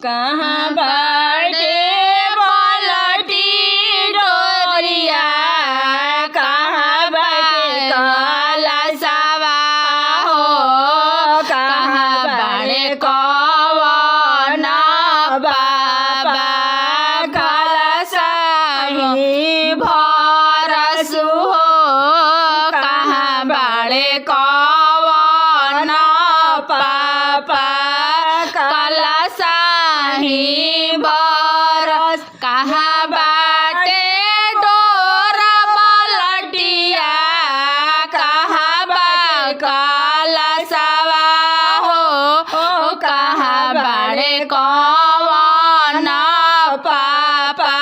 कहाँ बाटे पलटी डोरिया, कहाँ बाटे कलशवा हो, कहाँ बाटे कवन बाबा कलशही भरसु हो, कहाँ बाटे कवन पापा कलशही बरस, कहाँ बाटे डोर पलटिया, कहाँ बाटे कलशवा हो, कहाँ बाटे कवन पापा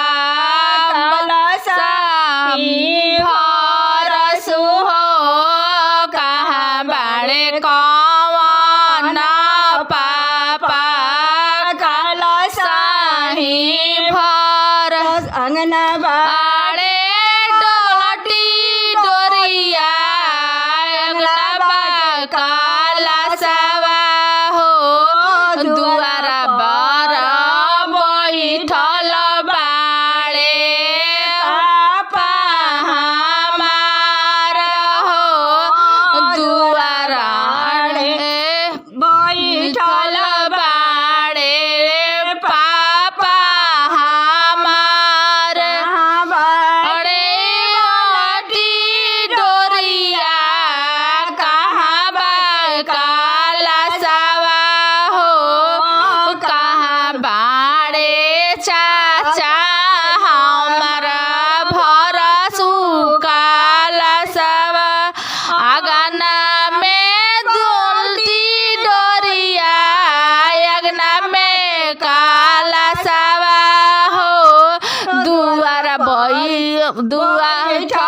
कलशही भरसु हो, कहाँ बाटे कवन पापा कलशही भरस, अंगना बाड़े डोलटी डोरिया, अंगना कलशवा हो, दुआरा बर बैठल बाड़े पापा हमार हो, दुआरा बैठल बाड़े पापा हमार, बाड़े पलटी डोरिया, कहाँ बाटे कलशवा हो, कहाँ बाड़े चाचा हमारा भरसु कलशवा, आंगना में दुलटी डोरिया, अंगना में कलशवा हो, दुआरा बैठल